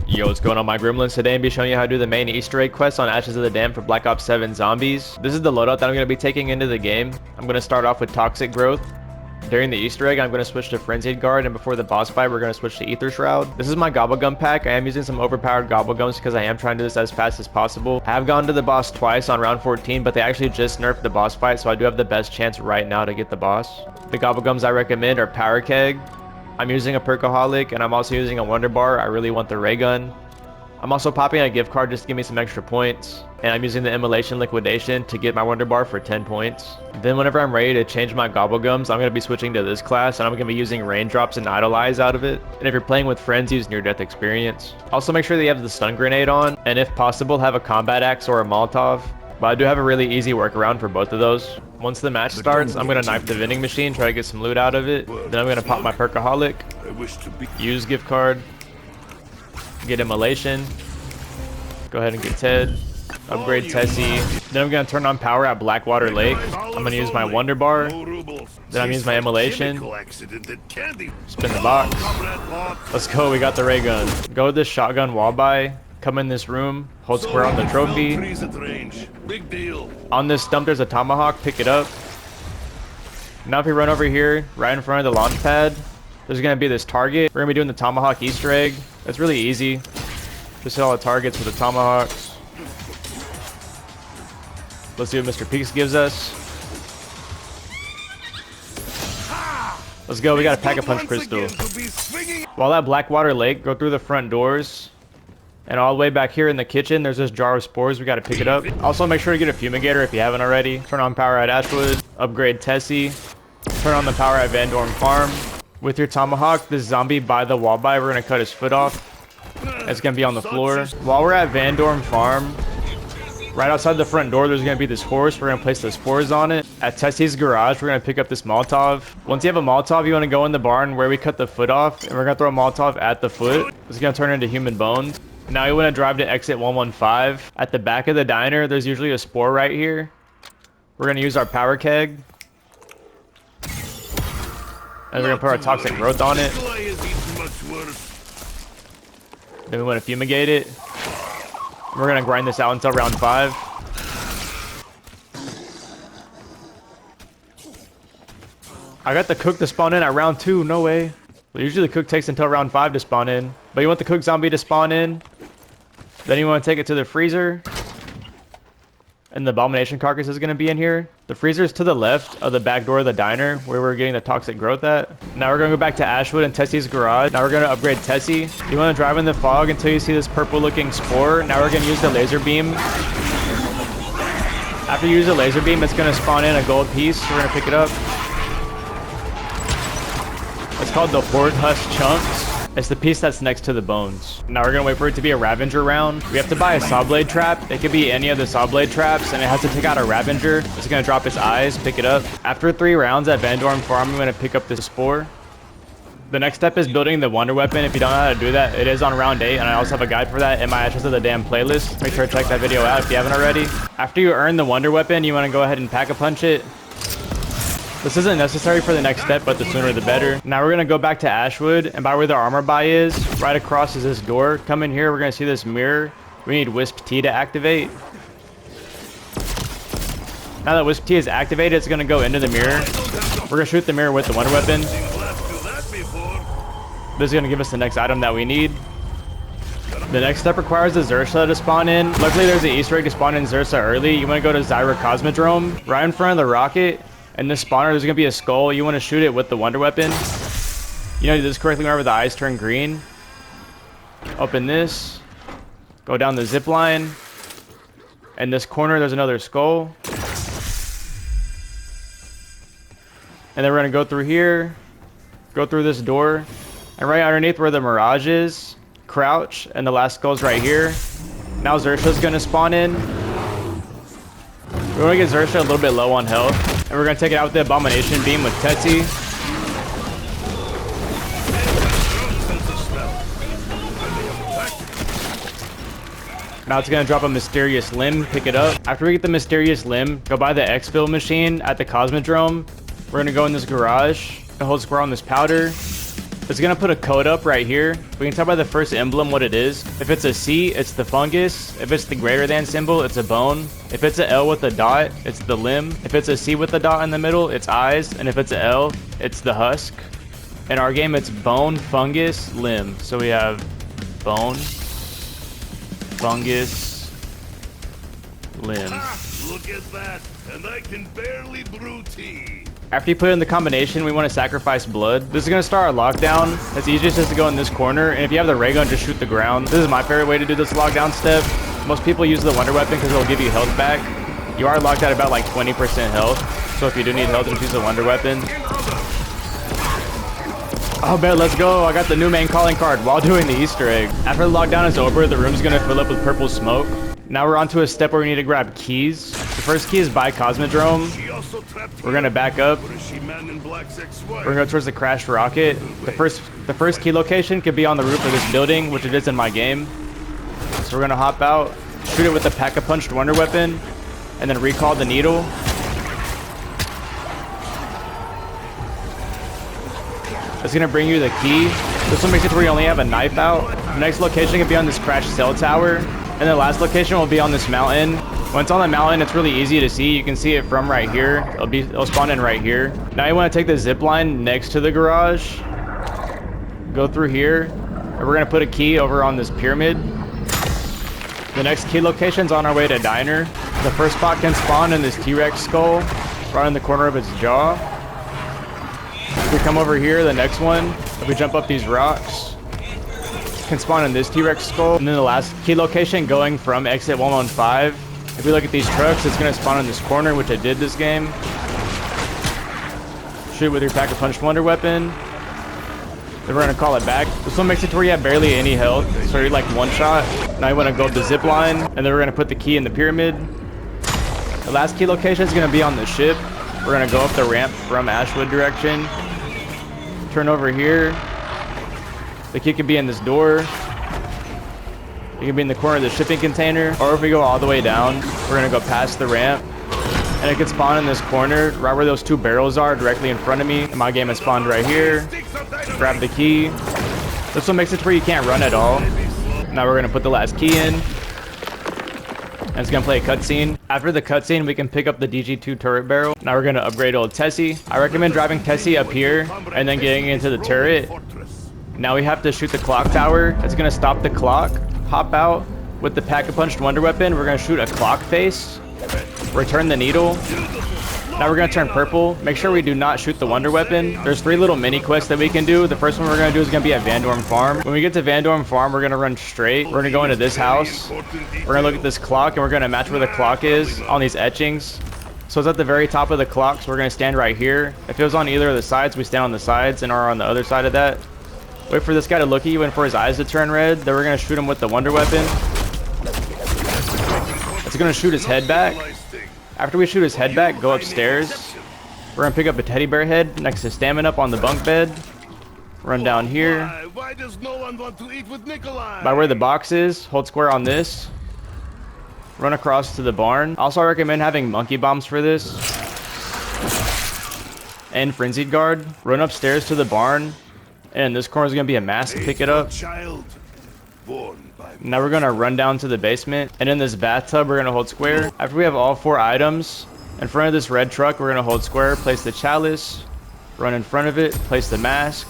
Yo, what's going on, my gremlins? Today I'm be showing you how to do the main Easter egg quest on Ashes of the Dam for Black Ops 7 Zombies. This is the loadout that I'm going to be taking into the game. I'm going to start off with Toxic Growth. During the Easter egg, I'm going to switch to Frenzied Guard, and before the boss fight, we're going to switch to Ether Shroud. This is my Gobblegum pack. I am using some overpowered Gobblegums because I am trying to do this as fast as possible. I have gone to the boss twice on round 14, but they actually just nerfed the boss fight, so I do have the best chance right now to get the boss. The Gobblegums I recommend are Power Keg. I'm using a Perkaholic, and I'm also using a Wonder Bar. I really want the Ray Gun. I'm also popping a gift card just to give me some extra points. And I'm using the Immolation Liquidation to get my Wonder Bar for 10 points. Then whenever I'm ready to change my Gobblegums, I'm going to be switching to this class, and I'm going to be using Raindrops and Idolize out of it. And if you're playing with friends, use Near Death Experience. Also make sure that you have the Stun Grenade on, and if possible, have a Combat Axe or a Molotov. But I do have a really easy workaround for both of those. Once the match starts, I'm going to knife the vending machine, try to get some loot out of it. Then I'm going to pop my Perkaholic, use gift card, get Immolation, go ahead and get Ted, upgrade Tessie. Then I'm going to turn on power at Blackwater Lake. I'm going to use my Wonder Bar, then I'm going to use my Immolation, spin the box. Let's go, we got the ray gun. Go with this shotgun wall buy. Come in this room, hold square on the trophy. On this stump there's a tomahawk, pick it up. Now if you run over here, right in front of the launch pad, there's going to be this target. We're going to be doing the tomahawk Easter egg. It's really easy. Just hit all the targets with the tomahawks. Let's see what Mr. Peaks gives us. Let's go, we got a Pack-a-Punch crystal. While at Blackwater Lake, go through the front doors. And all the way back here in the kitchen, there's this jar of spores. We got to pick it up. Also, make sure to get a fumigator if you haven't already. Turn on power at Ashwood. Upgrade Tessie. Turn on the power at Van Dorn Farm. With your tomahawk, this zombie by the wall by, we're going to cut his foot off. It's going to be on the floor. While we're at Van Dorn Farm, right outside the front door, there's going to be this horse. We're going to place the spores on it. At Tessie's garage, we're going to pick up this Molotov. Once you have a Molotov, you want to go in the barn where we cut the foot off. And we're going to throw a Molotov at the foot. It's going to turn into human bones. Now you want to drive to exit 115. At the back of the diner, there's usually a spore right here. We're going to use our power keg. And we're going to put our toxic growth on it. Then we want to fumigate it. We're going to grind this out until round 5. I got the cook to spawn in at round 2. No way. Well, usually the cook takes until round 5 to spawn in. But you want the cook zombie to spawn in. Then you want to take it to the freezer. And the abomination carcass is going to be in here. The freezer is to the left of the back door of the diner where we're getting the toxic growth at. Now we're going to go back to Ashwood and Tessie's garage. Now we're going to upgrade Tessie. You want to drive in the fog until you see this purple looking spore. Now we're going to use the laser beam. After you use the laser beam, it's going to spawn in a gold piece. We're going to pick it up. It's called the Horde Husk Chunks. It's the piece that's next to the bones. Now we're gonna wait for it to be a Ravager round. We have to buy a saw blade trap. It could be any of the saw blade traps, and it has to take out a Ravager. It's gonna drop its eyes, pick it up. After 3 rounds at Van Dorn Farm, I'm gonna pick up this spore. The next step is building the wonder weapon. If you don't know how to do that, it is on round 8, and I also have a guide for that in my Ashes of the Dam playlist. Make sure to check that video out if you haven't already. After you earn the wonder weapon, you wanna go ahead and pack-a-punch it. This isn't necessary for the next step, but the sooner the better. Now we're going to go back to Ashwood, and by where the armor buy is, right across is this door. Come in here, we're going to see this mirror. We need Wisp T to activate. Now that Wisp T is activated, it's going to go into the mirror. We're going to shoot the mirror with the wonder weapon. This is going to give us the next item that we need. The next step requires the Xerxia to spawn in. Luckily, there's an Easter egg to spawn in Xerxia early. You want to go to Zyra Cosmodrome, right in front of the rocket. And this spawner, there's going to be a skull. You want to shoot it with the wonder weapon. You know, do this correctly whenever the eyes turn green. Open this. Go down the zip line. In this corner, there's another skull. And then we're going to go through here. Go through this door. And right underneath where the Mirage is, crouch. And the last skull's right here. Now Xerxia's going to spawn in. We want to get Xerxia a little bit low on health. And we're going to take it out with the Abomination Beam with Tessie. Now it's going to drop a Mysterious Limb. Pick it up. After we get the Mysterious Limb, go buy the Exfil machine at the Cosmodrome. We're going to go in this garage and hold square on this powder. It's gonna put a code up right here. We can tell by the first emblem what it is. If it's a C, it's the fungus. If it's the greater than symbol, it's a bone. If it's an L with a dot, it's the limb. If it's a C with a dot in the middle, it's eyes. And if it's an L, it's the husk. In our game, it's bone, fungus, limb. So we have bone, fungus, limb. Look at that, and I can barely brew tea. After you put in the combination, we want to sacrifice blood. This is going to start our lockdown. It's easiest just to go in this corner, and if you have the ray gun, just shoot the ground. This is my favorite way to do this lockdown step. Most people use the wonder weapon because it'll give you health back. You are locked at about like 20% health, so if you do need health, just use the wonder weapon. Oh man, let's go. I got the new main calling card while doing the Easter egg. After the lockdown is over, the room's going to fill up with purple smoke. Now we're on to a step where we need to grab keys. The first key is by Cosmodrome. We're gonna back up. We're gonna go towards the crashed rocket. The first key location could be on the roof of this building, which it is in my game. So we're gonna hop out, shoot it with the pack-a-punched wonder weapon, and then recall the needle. It's gonna bring you the key. This one makes it to where you only have a knife out. The next location could be on this crashed cell tower. And the last location will be on this mountain. When it's on the mountain, it's really easy to see. You can see it from right here. It'll spawn in right here. Now you want to take the zip line next to the garage. Go through here. And we're going to put a key over on this pyramid. The next key location's on our way to Diner. The first spot can spawn in this T-Rex skull, right in the corner of its jaw. If we come over here, the next one, if we jump up these rocks, can spawn in this T-Rex skull. And then the last key location going from exit 115. If we look at these trucks, it's going to spawn in this corner, which I did this game. Shoot with your pack-a-punch wonder weapon. Then we're going to call it back. This one makes it to where you have barely any health, so you're like one shot. Now you want to go up the zip line, and then we're going to put the key in the pyramid. The last key location is going to be on the ship. We're going to go up the ramp from Ashwood direction. Turn over here. The key could be in this door. It could be in the corner of the shipping container. Or if we go all the way down, we're going to go past the ramp. And it could spawn in this corner, right where those two barrels are, directly in front of me. And my game has spawned right here. Grab the key. This one makes it to where you can't run at all. Now we're going to put the last key in. And it's going to play a cutscene. After the cutscene, we can pick up the DG2 turret barrel. Now we're going to upgrade old Tessie. I recommend driving Tessie up here and then getting into the turret. Now we have to shoot the clock tower. It's going to stop the clock. Hop out with the pack-a-punched wonder weapon. We're going to shoot a clock face. Return the needle. Now we're going to turn purple. Make sure we do not shoot the wonder weapon. There's 3 little mini quests that we can do. The first one we're going to do is going to be at Van Dorm Farm. When we get to Van Dorm Farm, we're going to run straight. We're going to go into this house. We're going to look at this clock, and we're going to match where the clock is on these etchings. So it's at the very top of the clock, so we're going to stand right here. If it was on either of the sides, we stand on the sides and are on the other side of that. Wait for this guy to look at you and for his eyes to turn red. Then we're going to shoot him with the wonder weapon. It's going to shoot his head back. After we shoot his head back, go upstairs. We're going to pick up a teddy bear head next to Stamina up on the bunk bed. Run down here. Why does no one want to eat with Nikolai? By where the box is, hold square on this. Run across to the barn. Also, I recommend having monkey bombs for this. And frenzied guard. Run upstairs to the barn. And this corner is going to be a mask. Pick it up. Now we're going to run down to the basement. And in this bathtub, we're going to hold square. After we have all 4 items, in front of this red truck, we're going to hold square. Place the chalice. Run in front of it. Place the mask.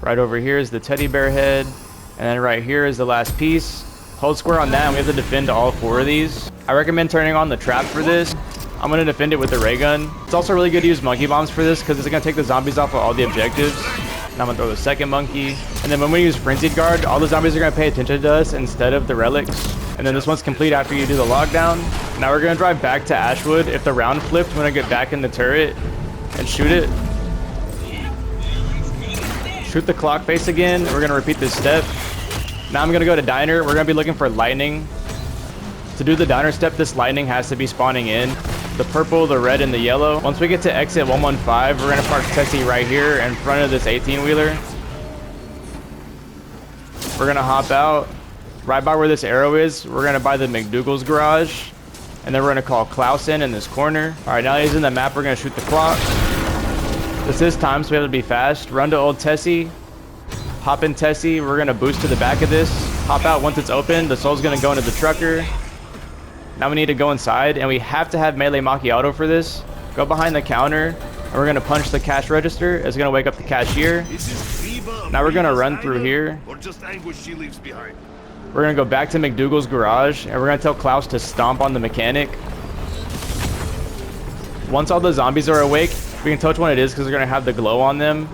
Right over here is the teddy bear head. And then right here is the last piece. Hold square on that, and we have to defend all 4 of these. I recommend turning on the trap for this. I'm going to defend it with the ray gun. It's also really good to use monkey bombs for this because it's going to take the zombies off of all the objectives. Now I'm going to throw the second monkey. And then when we use frenzied guard, all the zombies are going to pay attention to us instead of the relics. And then this one's complete after you do the lockdown. Now we're going to drive back to Ashwood. If the round flipped, when I get back in the turret and shoot it. Shoot the clock face again. We're going to repeat this step. Now I'm going to go to Diner. We're going to be looking for lightning. To do the Diner step, this lightning has to be spawning in. The purple, the red, and the yellow. Once we get to exit 115, we're going to park Tessie right here in front of this 18-wheeler. We're going to hop out. Right by where this arrow is, we're going to buy the McDougal's garage. And then we're going to call Clausen in this corner. All right, now that he's in the map, we're going to shoot the clock. This is time, so we have to be fast. Run to old Tessie. Hop in Tessie. We're gonna boost to the back of this. Hop out once it's open. The soul's gonna go into the trucker. Now we need to go inside, and we have to have melee macchiato for this. Go behind the counter, and we're gonna punch the cash register. It's gonna wake up the cashier. Now we're gonna run through here. Or just anguish she leaves behind. We're gonna go back to McDougal's garage, and we're gonna tell Klaus to stomp on the mechanic. Once all the zombies are awake, we can tell which one it is because they're gonna have the glow on them.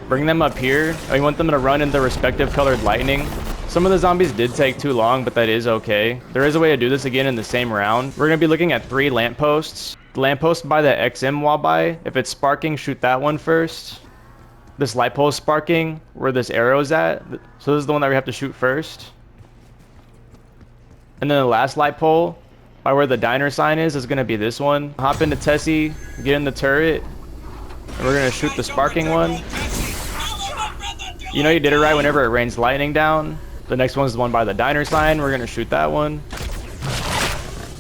Bring them up here, and we want them to run in their respective colored lightning. Some of the zombies did take too long, but that is okay. There is a way to do this again in the same round. We're gonna be looking at 3 lampposts. The lamppost by the XM wall by. If it's sparking, shoot that one first. This light pole is sparking, where this arrow is at. So this is the one that we have to shoot first. And then the last light pole, by where the diner sign is going to be this one. Hop into Tessie, get in the turret, and we're going to shoot the sparking one. You know you did it right whenever it rains lightning down. The next one is the one by the diner sign. We're going to shoot that one.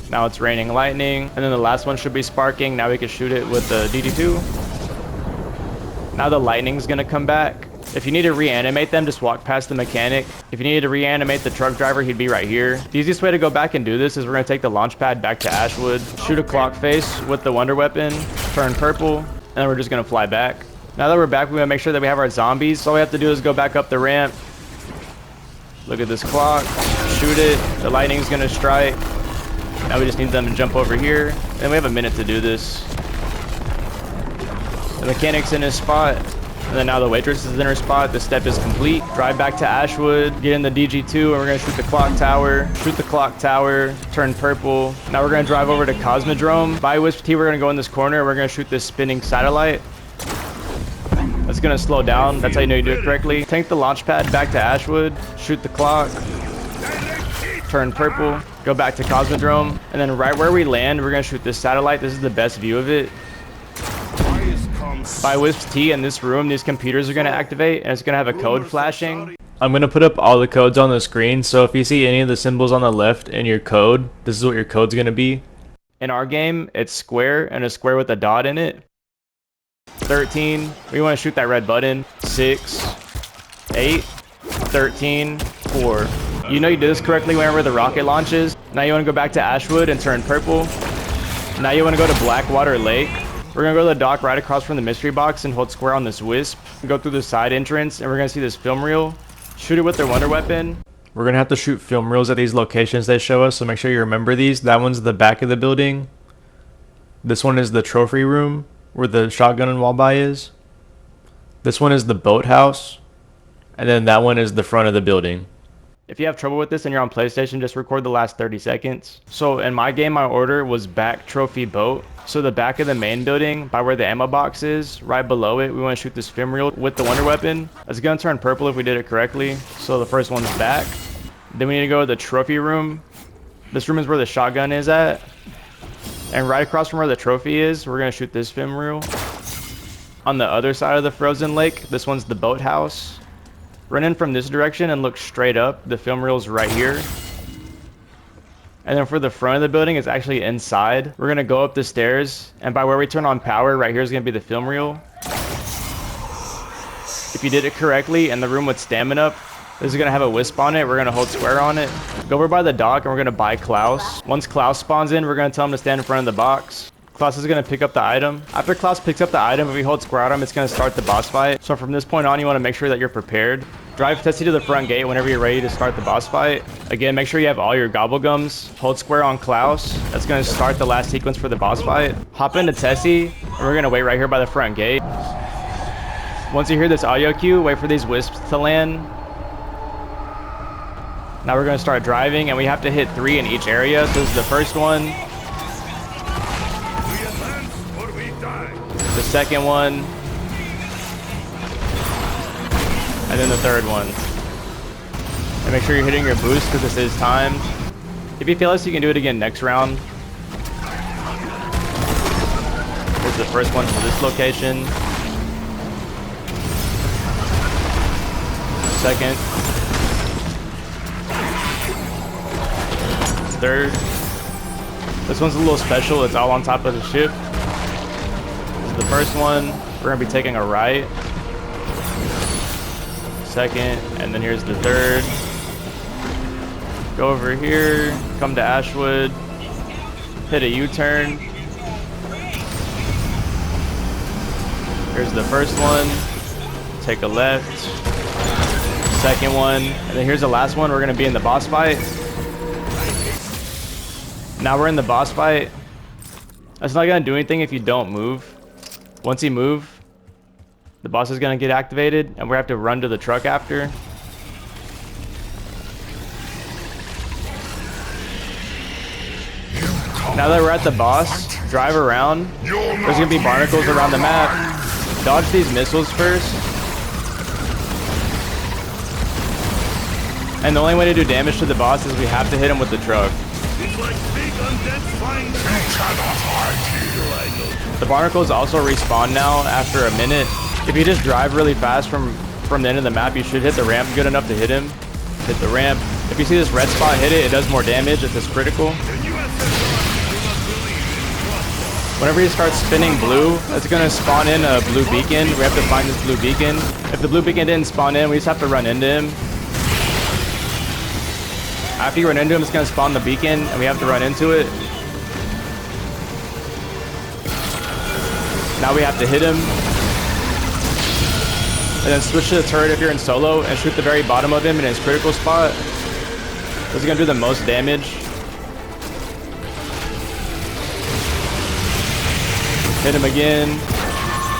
Now it's raining lightning. And then the last one should be sparking. Now we can shoot it with the DD2. Now the lightning's going to come back. If you need to reanimate them, just walk past the mechanic. If you needed to reanimate the truck driver, he'd be right here. The easiest way to go back and do this is we're going to take the launch pad back to Ashwood, shoot a clock face with the wonder weapon, turn purple, and then we're just going to fly back. Now that we're back, we want to make sure that we have our zombies. So all we have to do is go back up the ramp. Look at this clock. Shoot it. The lightning's going to strike. Now we just need them to jump over here. And we have a minute to do this. The mechanic's in his spot. And then now the waitress is in her spot. The step is complete. Drive back to Ashwood. Get in the DG2 and we're going to shoot the clock tower. Shoot the clock tower. Turn purple. Now we're going to drive over to Cosmodrome. By Wisp T, we're going to go in this corner. We're going to shoot this spinning satellite. That's going to slow down. That's how you know you do it correctly. Take the launch pad back to Ashwood. Shoot the clock. Turn purple. Go back to Cosmodrome. And then right where we land, we're going to shoot this satellite. This is the best view of it. By Wisp T in this room, these computers are going to activate, and it's going to have a code flashing. I'm going to put up all the codes on the screen, so if you see any of the symbols on the left in your code, this is what your code's going to be. In our game, it's square and a square with a dot in it. 13, we want to shoot that red button. 6, 8, 13, 4. You know you did this correctly whenever the rocket launches. Now you want to go back to Ashwood and turn purple. Now you want to go to Blackwater Lake. We're going to go to the dock right across from the mystery box and hold square on this wisp. Go through the side entrance and we're going to see this film reel. Shoot it with their wonder weapon. We're going to have to shoot film reels at these locations they show us, so make sure you remember these. That one's the back of the building. This one is the trophy room where the shotgun and wall by is. This one is the boathouse. And then that one is the front of the building. If you have trouble with this and you're on PlayStation, just record the last 30 seconds. So in my game, my order was back trophy boat. So the back of the main building, by where the ammo box is, right below it, we want to shoot this film reel with the wonder weapon. It's going to turn purple if we did it correctly. So the first one's back. Then we need to go to the trophy room. This room is where the shotgun is at. And right across from where the trophy is, we're going to shoot this film reel. On the other side of the frozen lake, this one's the boathouse. Run in from this direction and look straight up. The film reel's right here. And then for the front of the building, it's actually inside. We're going to go up the stairs. And by where we turn on power, right here is going to be the film reel. If you did it correctly and the room with stamina, this is going to have a wisp on it. We're going to hold square on it. Go over by the dock and we're going to buy Klaus. Once Klaus spawns in, we're going to tell him to stand in front of the box. Klaus is going to pick up the item. After Klaus picks up the item, if we hold square on him, it's going to start the boss fight. So from this point on, you want to make sure that you're prepared. Drive Tessie to the front gate whenever you're ready to start the boss fight. Again, make sure you have all your gobblegums. Hold square on Klaus. That's going to start the last sequence for the boss fight. Hop into Tessie, and we're going to wait right here by the front gate. Once you hear this audio cue, wait for these wisps to land. Now we're going to start driving, and we have to hit 3 in each area. So this is the first one. The second one. And then the third one. And make sure you're hitting your boost because this is timed. If you fail this, you can do it again next round. Here's the first one for this location. Second. Third. This one's a little special. It's all on top of the ship. This is the first one. We're going to be taking a right. second, and then here's the third. Go over here, come to Ashwood, hit a U-turn. Here's the first one, take a left, second one, and then here's the last one. We're gonna be in the boss fight. Now we're in the boss fight. It's not gonna do anything if you don't move. Once you move, the boss is gonna get activated, and we have to run to the truck after. Now that we're at the boss, drive around. There's gonna be barnacles around the map. Dodge these missiles first. And the only way to do damage to the boss is we have to hit him with the truck. It's like big undead flying. You cannot hide here. The barnacles also respawn now after a minute. If you just drive really fast from the end of the map, you should hit the ramp good enough to hit him. Hit the ramp. If you see this red spot, hit it. It does more damage if it's critical. Whenever he starts spinning blue, it's gonna spawn in a blue beacon. We have to find this blue beacon. If the blue beacon didn't spawn in, we just have to run into him. After you run into him, it's gonna spawn the beacon, and we have to run into it. Now we have to hit him. And then switch to the turret if you're in solo, and shoot the very bottom of him in his critical spot. This is gonna do the most damage. Hit him again.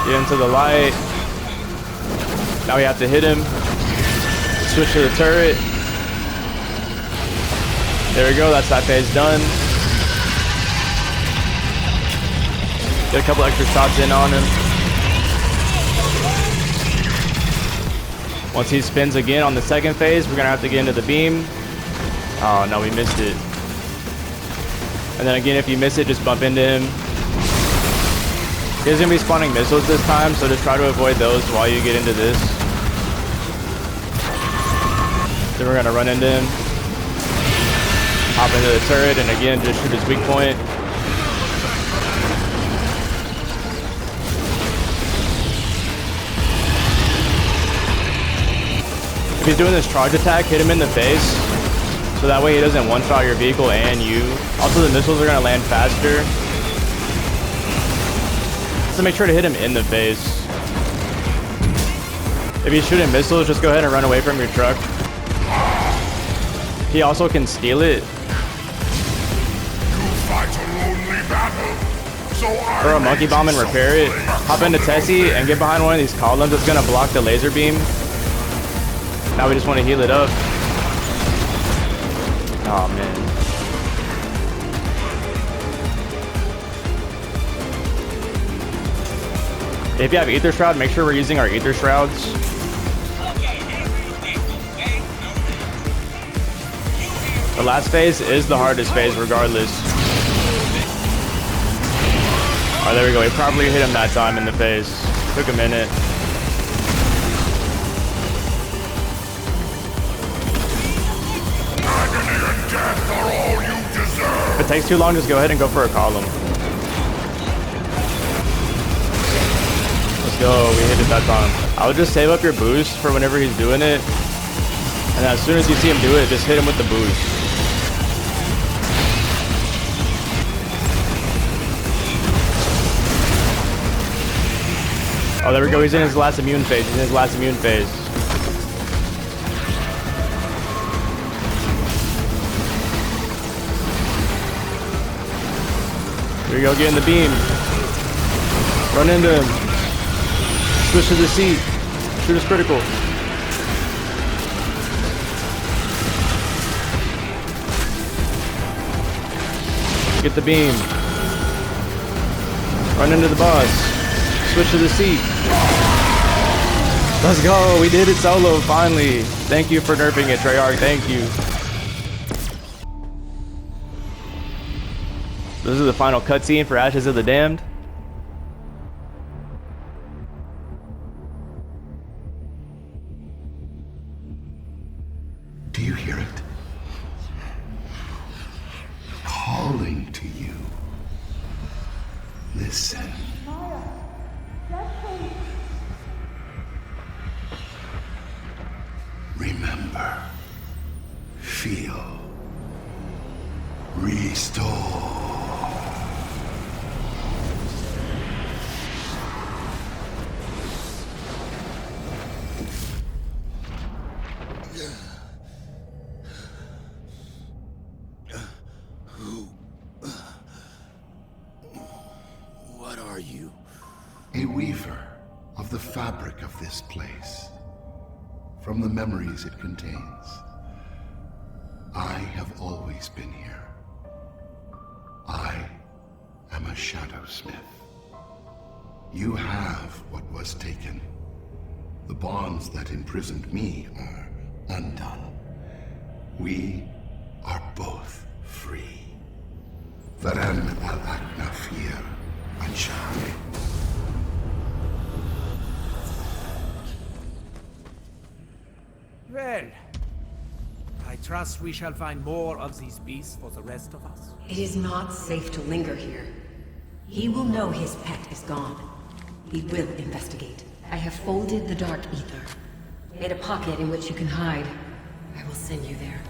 Get into the light. Now we have to hit him. Switch to the turret. There we go, that's that phase done. Get a couple extra shots in on him. Once he spins again on the second phase, we're gonna have to get into the beam. Oh no, we missed it. And then again, if you miss it, just bump into him. He's gonna be spawning missiles this time, so just try to avoid those while you get into this. Then we're gonna run into him. Hop into the turret, and again, just shoot his weak point. If he's doing this charge attack, hit him in the face. So that way he doesn't one-shot your vehicle and you. Also, the missiles are gonna land faster. So make sure to hit him in the face. If he's shooting missiles, just go ahead and run away from your truck. He also can steal it. Throw a monkey bomb and repair it. Hop into Tessie and get behind one of these columns that's gonna block the laser beam. Now we just want to heal it up. Oh man. If you have Ether Shroud, make sure we're using our Ether Shrouds. The last phase is the hardest phase regardless. Oh, there we go. We probably hit him that time in the face. Took a minute. Agony and death are all you deserve. If it takes too long, just go ahead and go for a column. Let's go. We hit it that time. I would just save up your boost for whenever he's doing it. And as soon as you see him do it, just hit him with the boost. Oh, there we go. He's in his last immune phase. He's in his last immune phase. Here we go. Get in the beam. Run into him. Switch to the seat. Shoot his critical. Get the beam. Run into the boss. Switch to the seat. Let's go. We did it solo, finally. Thank you for nerfing it, Treyarch. Thank you. This is the final cutscene for Ashes of the Damned. Do you hear it? Calling to you. Listen. Restore. What are you? A weaver of the fabric of this place. From the memories it contains. I have always been here. I am a shadow smith. You have what was taken. The bonds that imprisoned me are undone. We are both free. Varen al-Akna Fir Anshari. Well, I trust we shall find more of these beasts for the rest of us. It is not safe to linger here. He will know his pet is gone. He will investigate. I have folded the Dark Ether. Made a pocket in which you can hide. I will send you there.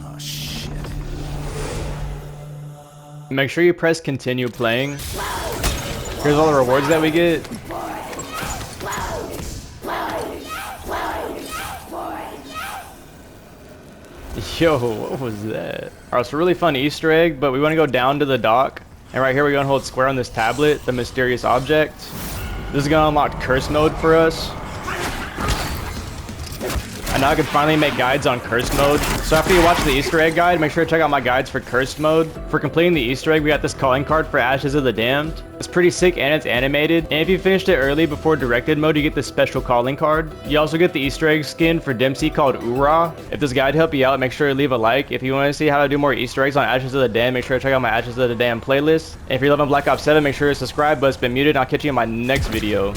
Oh, shit. Make sure you press continue playing. Here's all the rewards that we get. Yo, what was that? Alright, so really fun Easter egg, but we want to go down to the dock. And right here we're going to hold square on this tablet, the mysterious object. This is going to unlock curse mode for us. And now I can finally make guides on curse mode. So after you watch the Easter egg guide, make sure to check out my guides for curse mode. For completing the Easter egg, we got this calling card for Ashes of the Damned. It's pretty sick and it's animated. And if you finished it early before directed mode, you get this special calling card. You also get the Easter egg skin for Dempsey called Ura. If this guide helped you out, make sure to leave a like. If you want to see how to do more Easter eggs on Ashes of the Damned, make sure to check out my Ashes of the Damned playlist. And if you're loving Black Ops 7, make sure to subscribe, but it's been muted and I'll catch you in my next video.